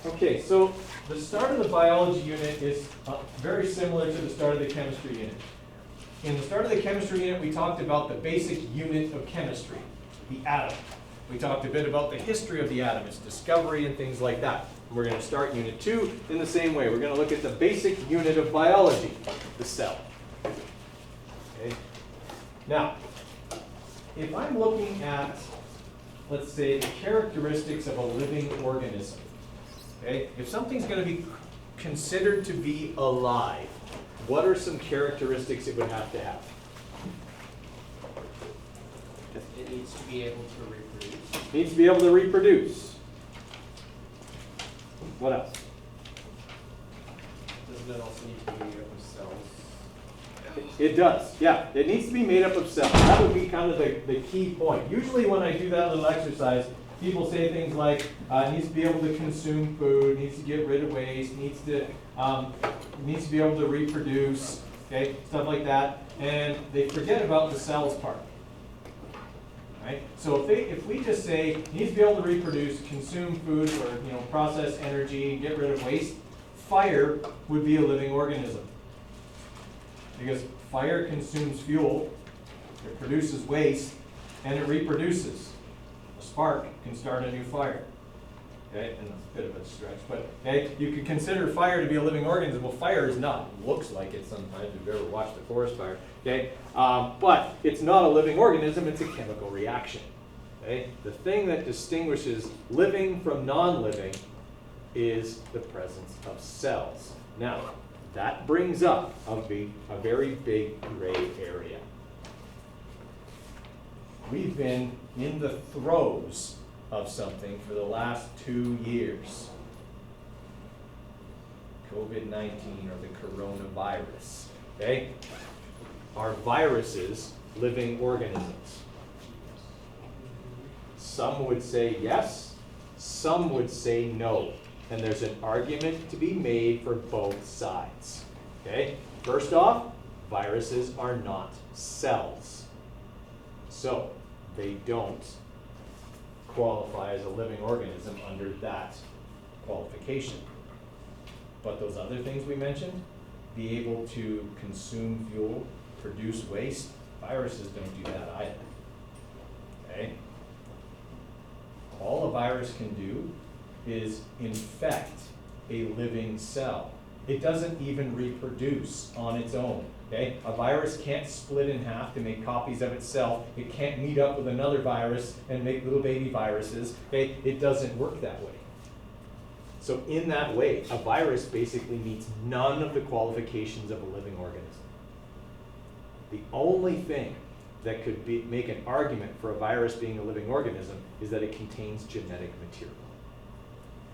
Okay, so the start of the biology unit is very similar to the start of the chemistry unit. In the start of the chemistry unit, we talked about the basic unit of chemistry, the atom. We talked a bit about the history of the atom, its discovery and things like that. We're going to start Unit 2 in the same way. We're going to look at the basic unit of biology, the cell. Okay. Now, if I'm looking at, let's say, the characteristics of a living organism, okay, if something's going to be considered to be alive, what are some characteristics it would have to have? It needs to be able to reproduce. It needs to be able to reproduce. What else? Doesn't it also need to be made up of cells? It does, yeah. It needs to be made up of cells. That would be kind of the key point. Usually when I do that little exercise, people say things like, needs to be able to consume food, needs to get rid of waste, needs to be able to reproduce, okay, stuff like that. And they forget about the cells part. Right? So if we just say needs to be able to reproduce, consume food, or process energy, get rid of waste, fire would be a living organism. Because fire consumes fuel, it produces waste, and it reproduces. A spark can start a new fire. Okay, and that's a bit of a stretch, but okay, you could consider fire to be a living organism. Well, fire is not. It looks like it sometimes if you've ever watched a forest fire. Okay, but it's not a living organism. It's a chemical reaction. Okay, the thing that distinguishes living from non-living is the presence of cells. Now, that brings up a very big gray area. We've been in the throes of something for the last 2 years. COVID-19 or the coronavirus. Okay? Are viruses living organisms? Some would say yes, some would say no. And there's an argument to be made for both sides. Okay? First off, viruses are not cells. So, they don't qualify as a living organism under that qualification. But those other things we mentioned, be able to consume fuel, produce waste, viruses don't do that either. Okay? All a virus can do is infect a living cell. It doesn't even reproduce on its own. Okay? A virus can't split in half to make copies of itself. It can't meet up with another virus and make little baby viruses. Okay? It doesn't work that way. So in that way, a virus basically meets none of the qualifications of a living organism. The only thing that could make an argument for a virus being a living organism is that it contains genetic material.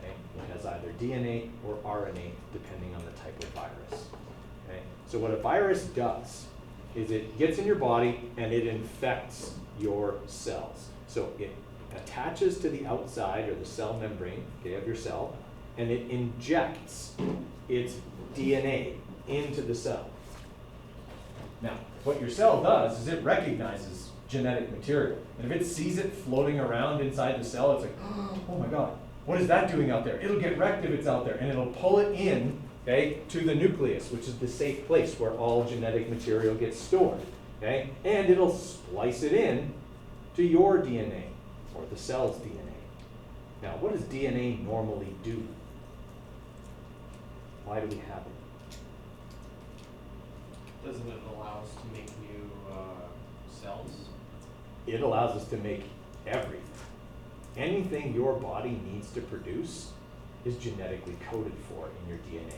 Okay? It has either DNA or RNA, depending on the type of virus. Okay? So what a virus does is it gets in your body and it infects your cells. So it attaches to the outside or the cell membrane, okay, of your cell, and it injects its DNA into the cell. Now, what your cell does is it recognizes genetic material. And if it sees it floating around inside the cell, it's like, oh my God, what is that doing out there? It'll get wrecked if it's out there, and it'll pull it in, okay, to the nucleus, which is the safe place where all genetic material gets stored. Okay? And it'll splice it in to your DNA, or the cell's DNA. Now, what does DNA normally do? Why do we have it? Doesn't it allow us to make new cells? It allows us to make everything. Anything your body needs to produce is genetically coded for in your DNA.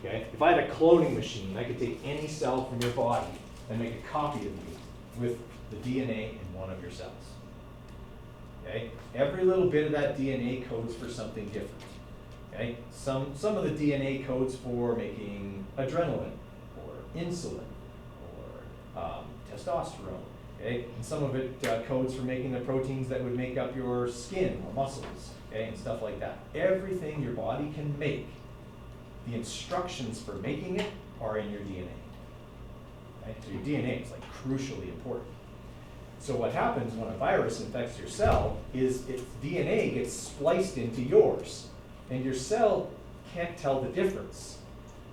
Okay? If I had a cloning machine, I could take any cell from your body and make a copy of you with the DNA in one of your cells. Okay? Every little bit of that DNA codes for something different. Okay? Some of the DNA codes for making adrenaline, or insulin, or testosterone. Okay? And some of it codes for making the proteins that would make up your skin or muscles, okay? And stuff like that. Everything your body can make, the instructions for making it are in your DNA. Okay? So your DNA is like crucially important. So what happens when a virus infects your cell is its DNA gets spliced into yours. and your cell can't tell the difference.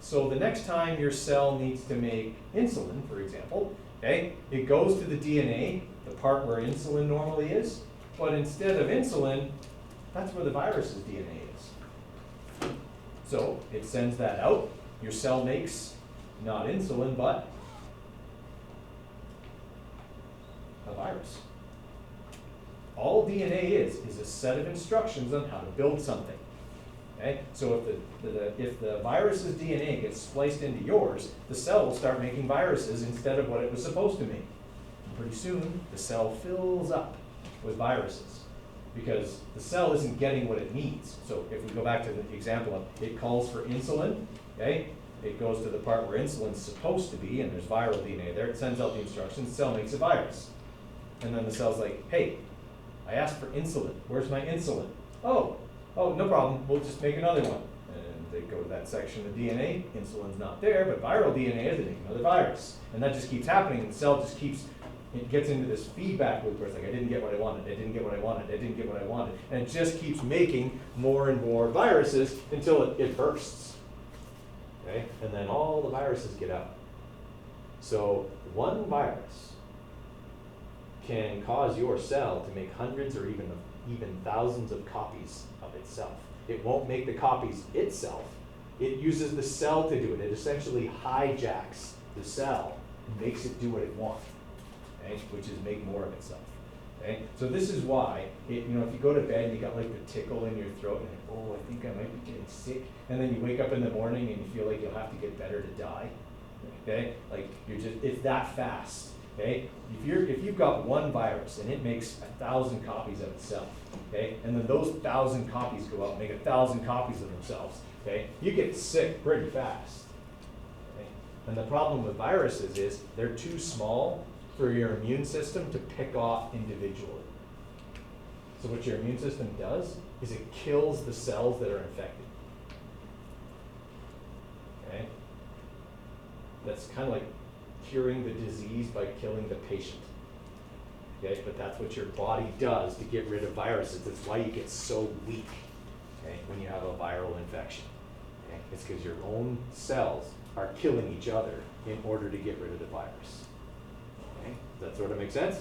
So the next time your cell needs to make insulin, for example, okay, it goes to the DNA, the part where insulin normally is, but instead of insulin, that's where the virus's DNA is. So it sends that out. Your cell makes not insulin, but a virus. All DNA is a set of instructions on how to build something. Okay? So if the virus's DNA gets spliced into yours, the cell will start making viruses instead of what it was supposed to make. And pretty soon, the cell fills up with viruses because the cell isn't getting what it needs. So if we go back to the example of it calls for insulin, okay? It goes to the part where insulin's supposed to be, and there's viral DNA there. It sends out the instructions, the cell makes a virus. And then the cell's like, hey, I asked for insulin. Where's my insulin? Oh, no problem. We'll just make another one. And they go to that section of DNA. Insulin's not there, but viral DNA is, they make another virus. And that just keeps happening. And the cell just keeps, it gets into this feedback loop where it's like, I didn't get what I wanted. I didn't get what I wanted. I didn't get what I wanted. And it just keeps making more and more viruses until it bursts. Okay? And then all the viruses get out. So one virus can cause your cell to make hundreds or even thousands of copies of itself. It won't make the copies itself. It uses the cell to do it. It essentially hijacks the cell and makes it do what it wants, okay? Which is make more of itself. Okay? So this is why, if you go to bed and you got like the tickle in your throat and oh, I think I might be getting sick, and then you wake up in the morning and you feel like you'll have to get better to die. Okay? Like it's that fast. Okay? If you've got one virus and it makes 1,000 copies of itself, okay, and then those 1,000 copies go out and make 1,000 copies of themselves, okay, you get sick pretty fast. Okay? And the problem with viruses is they're too small for your immune system to pick off individually. So what your immune system does is it kills the cells that are infected. Okay? That's kind of like curing the disease by killing the patient. Okay, but that's what your body does to get rid of viruses. That's why you get so weak, okay, when you have a viral infection. Okay? It's because your own cells are killing each other in order to get rid of the virus. Okay? Does that sort of make sense?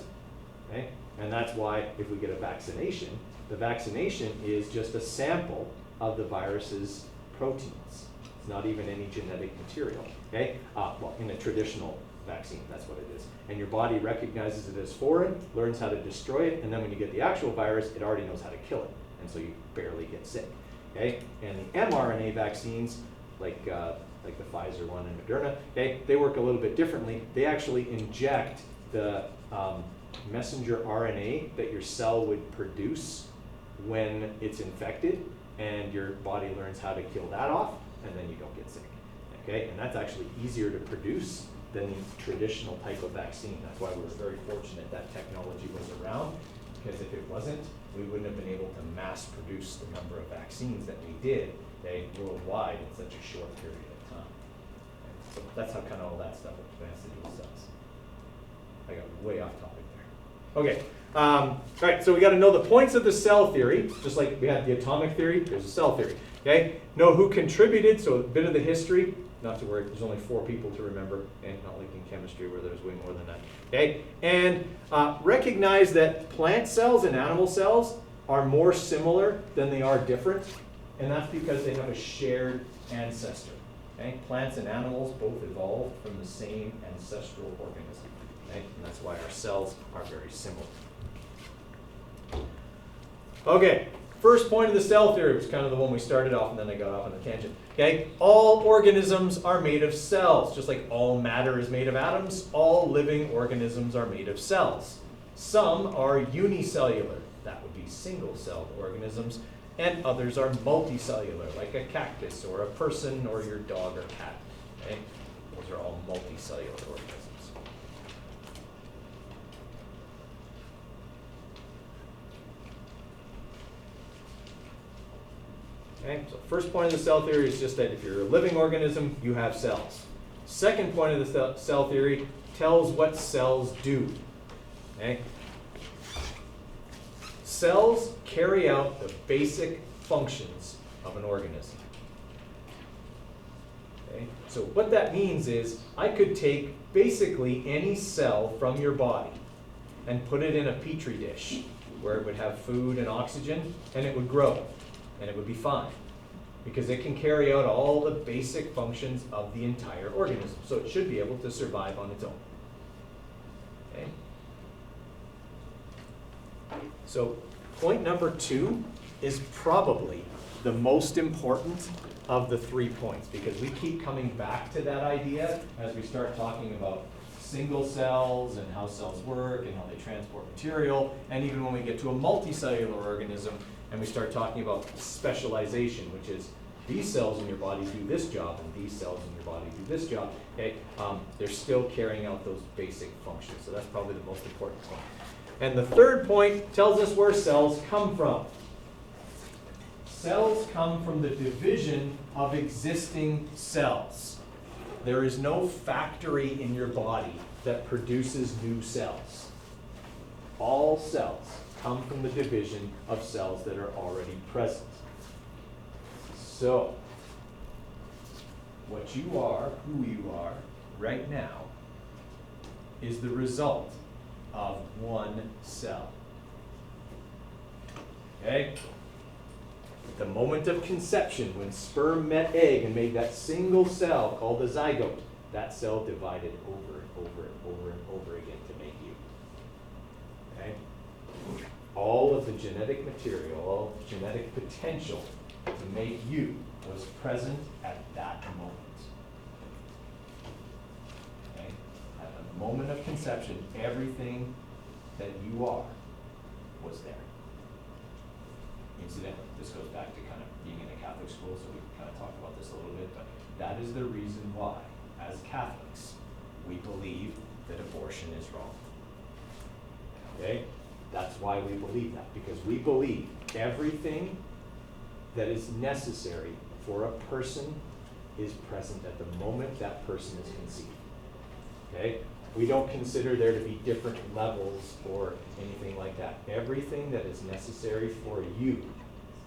Okay? And that's why if we get a vaccination, the vaccination is just a sample of the virus's proteins. It's not even any genetic material. Okay? Well, in a traditional vaccine, that's what it is. And your body recognizes it as foreign, learns how to destroy it, and then when you get the actual virus, it already knows how to kill it. And so you barely get sick. Okay? And the mRNA vaccines, like the Pfizer one and Moderna, okay, they work a little bit differently. They actually inject the messenger RNA that your cell would produce when it's infected, and your body learns how to kill that off, and then you don't get sick. Okay? And that's actually easier to produce than the traditional type of vaccine. That's why we were very fortunate that technology was around, because if it wasn't, we wouldn't have been able to mass produce the number of vaccines that we did, okay, worldwide in such a short period of time. Okay, so that's how kind of all that stuff has to do with cells. I got way off topic there. Okay, all right, so we got to know the points of the cell theory, just like we had the atomic theory, there's a cell theory. Okay, know who contributed, so a bit of the history. Not to worry, there's only 4 people to remember, and not like in chemistry where there's way more than that. Okay, and recognize that plant cells and animal cells are more similar than they are different, and that's because they have a shared ancestor. Okay, plants and animals both evolved from the same ancestral organism. Okay, and that's why our cells are very similar. Okay. First point of the cell theory was kind of the one we started off, and then I got off on a tangent. Okay, all organisms are made of cells. Just like all matter is made of atoms, all living organisms are made of cells. Some are unicellular, that would be single-celled organisms, and others are multicellular, like a cactus or a person or your dog or cat. Okay, those are all multicellular organisms. Okay, so first point of the cell theory is just that if you're a living organism, you have cells. Second point of the cell theory tells what cells do. Okay? Cells carry out the basic functions of an organism. Okay? So what that means is I could take basically any cell from your body and put it in a petri dish where it would have food and oxygen, and it would grow, and it would be fine, because it can carry out all the basic functions of the entire organism. So it should be able to survive on its own. Okay? So point number 2 is probably the most important of the 3 points, because we keep coming back to that idea as we start talking about single cells and how cells work and how they transport material, and even when we get to a multicellular organism and we start talking about specialization, which is these cells in your body do this job and these cells in your body do this job, okay? They're still carrying out those basic functions, so that's probably the most important point. And the third point tells us where cells come from. Cells come from the division of existing cells. There is no factory in your body that produces new cells. All cells come from the division of cells that are already present. So, what you are, who you are, right now, is the result of one cell. Okay? At the moment of conception, when sperm met egg and made that single cell called the zygote, that cell divided over and over and over and over again to make you. Okay? All of the genetic material, all of the genetic potential to make you was present at that moment. Okay? At the moment of conception, everything that you are was there. Incidentally, this goes back to kind of being in a Catholic school, so we can kind of talk about this a little bit, but that is the reason why, as Catholics, we believe that abortion is wrong. Okay? That's why we believe that, because we believe everything that is necessary for a person is present at the moment that person is conceived. Okay? We don't consider there to be different levels or anything like that. Everything that is necessary for you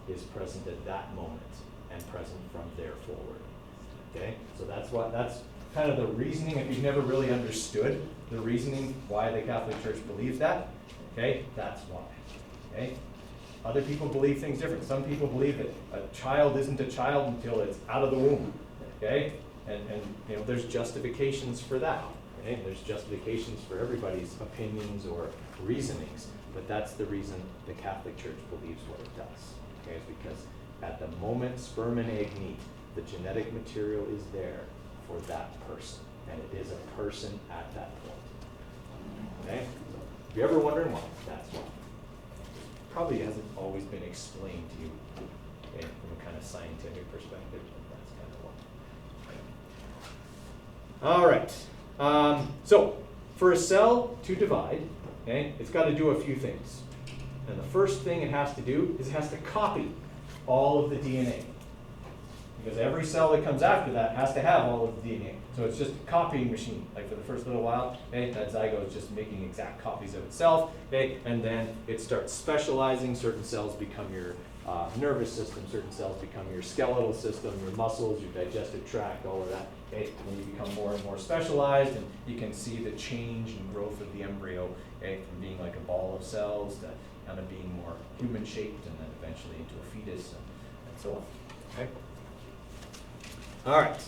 is present at that moment and present from there forward. Okay? So that's kind of the reasoning. If you've never really understood the reasoning why the Catholic Church believes that, okay, that's why. Okay? Other people believe things different. Some people believe that a child isn't a child until it's out of the womb. Okay? And you know, there's justifications for that. Okay? There's justifications for everybody's opinions or reasonings, but that's the reason the Catholic Church believes what it does. Okay? It's because at the moment sperm and egg meet, the genetic material is there for that person, and it is a person at that point. Okay? So if you're ever wondering why, that's why. Probably hasn't always been explained to you, okay, from a kind of scientific perspective, but that's kind of why. All right. So for a cell to divide, okay, it's got to do a few things. And the first thing it has to do is it has to copy all of the DNA. Because every cell that comes after that has to have all of the DNA. So it's just a copying machine. Like for the first little while, okay, that zygote is just making exact copies of itself, okay, and then it starts specializing. Certain cells become your nervous system, certain cells become your skeletal system, your muscles, your digestive tract, all of that. Okay, and then you become more and more specialized, and you can see the change and growth of the embryo, okay, from being like a ball of cells to kind of being more human shaped, and then eventually into a fetus, and so on. Okay. All right.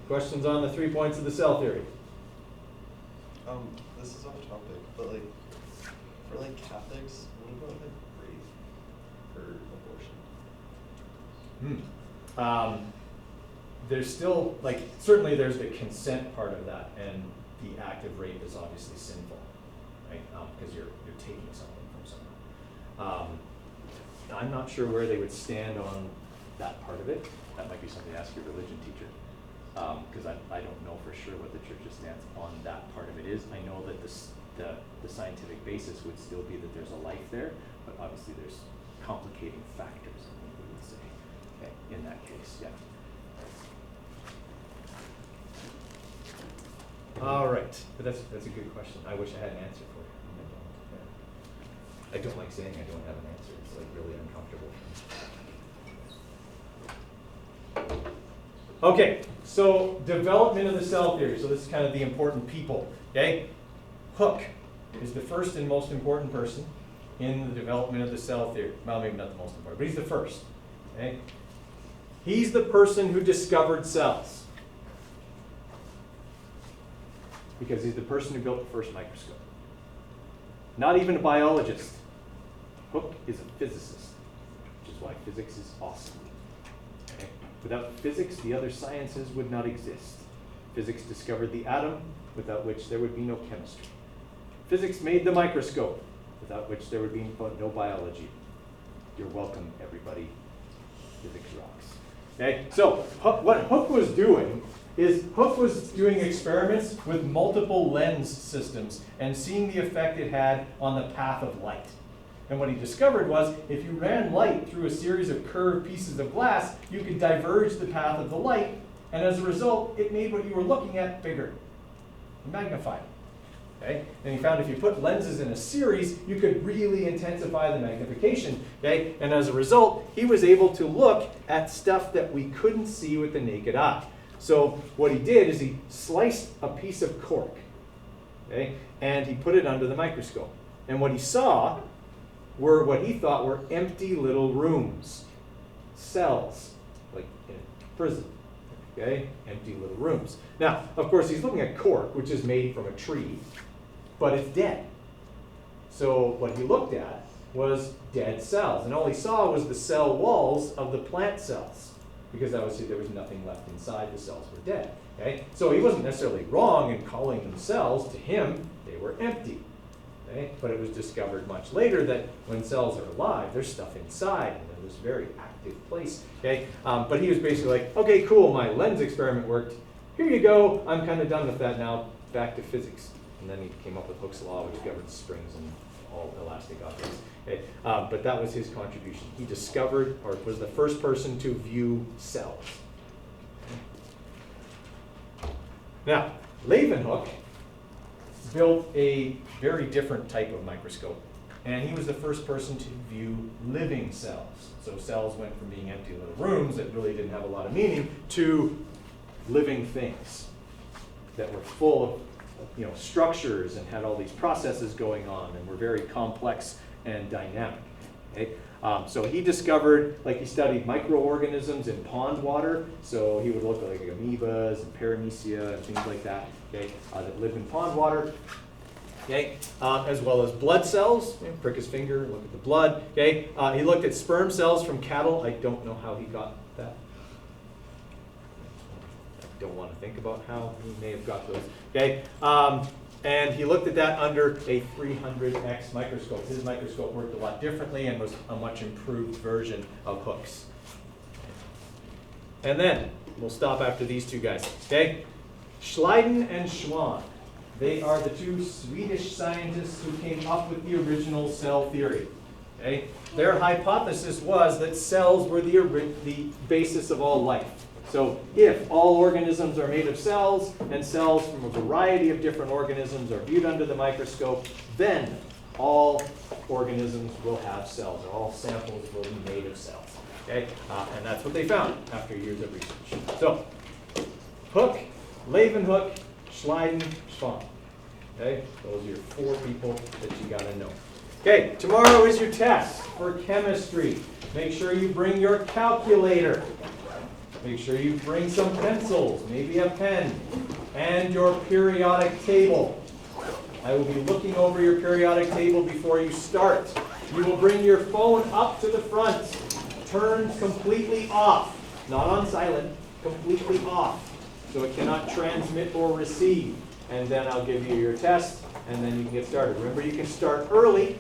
Questions on the 3 points of the cell theory? This is off topic, but like for like Catholics, what about like rape or abortion? There's still, like, certainly there's the consent part of that, and the act of rape is obviously sinful, right? Because you're taking something from someone. I'm not sure where they would stand on that part of it. That might be something to ask your religion teacher, because I don't know for sure what the church's stance on that part of it is. I know that the scientific basis would still be that there's a life there, but obviously there's complicating factors, I think we would say, okay, in that case, yeah. All right, but that's a good question. I wish I had an answer for you. I don't. Yeah. I don't like saying I don't have an answer. It's like really uncomfortable for me. Okay, so development of the cell theory. So this is kind of the important people, okay? Hooke is the first and most important person in the development of the cell theory. Well, maybe not the most important, but he's the first, okay? He's the person who discovered cells, because he's the person who built the first microscope. Not even a biologist. Hooke is a physicist, which is why physics is awesome. Okay? Without physics, the other sciences would not exist. Physics discovered the atom, without which there would be no chemistry. Physics made the microscope, without which there would be no biology. You're welcome, everybody. Physics rocks. Okay? So what Hooke was doing is Hooke was doing experiments with multiple lens systems and seeing the effect it had on the path of light. And what he discovered was if you ran light through a series of curved pieces of glass, you could diverge the path of the light, and as a result, it made what you were looking at bigger, magnified. Okay? And he found if you put lenses in a series, you could really intensify the magnification. Okay? And as a result, he was able to look at stuff that we couldn't see with the naked eye. So what he did is he sliced a piece of cork, okay, and he put it under the microscope. And what he saw were what he thought were empty little rooms, cells, like in a prison, okay, empty little rooms. Now, of course, he's looking at cork, which is made from a tree, but it's dead. So what he looked at was dead cells, and all he saw was the cell walls of the plant cells, because obviously there was nothing left inside, the cells were dead. Okay? So he wasn't necessarily wrong in calling them cells. To him, they were empty. Okay? But it was discovered much later that when cells are alive, there's stuff inside, and in this very active place. Okay? But he was basically like, okay, cool, my lens experiment worked. Here you go, I'm kind of done with that now, back to physics. And then he came up with Hooke's law, which governs springs and all elastic objects. Okay? But that was his contribution. He discovered, or was the first person to view cells. Now, Leeuwenhoek built a very different type of microscope, and he was the first person to view living cells. So cells went from being empty little rooms that really didn't have a lot of meaning to living things that were full of structures and had all these processes going on and were very complex and dynamic. Okay? So he discovered, like he studied microorganisms in pond water, so he would look at like amoebas and paramecia and things like that, okay, that live in pond water, okay, as well as blood cells. Prick his finger, look at the blood. Okay, he looked at sperm cells from cattle. I don't know how he got that. I don't want to think about how he may have got those. Okay. And he looked at that under a 300x microscope. His microscope worked a lot differently and was a much improved version of Hooke's. And then, we'll stop after these two guys, okay? Schleiden and Schwann. They are the two Swedish scientists who came up with the original cell theory, okay? Their hypothesis was that cells were the basis of all life. So if all organisms are made of cells, and cells from a variety of different organisms are viewed under the microscope, then all organisms will have cells, or all samples will be made of cells. Okay? And that's what they found after years of research. So, Hooke, Leeuwenhoek, Schleiden, Schwann. Okay? Those are your 4 people that you got to know. Okay, tomorrow is your test for chemistry. Make sure you bring your calculator. Make sure you bring some pencils, maybe a pen, and your periodic table. I will be looking over your periodic table before you start. You will bring your phone up to the front, turned completely off, not on silent, completely off, so it cannot transmit or receive. And then I'll give you your test, and then you can get started. Remember, you can start early,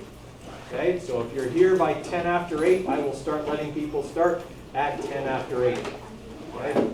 okay? So if you're here by 10 after 8, I will start letting people start at 10 after 8. Okay?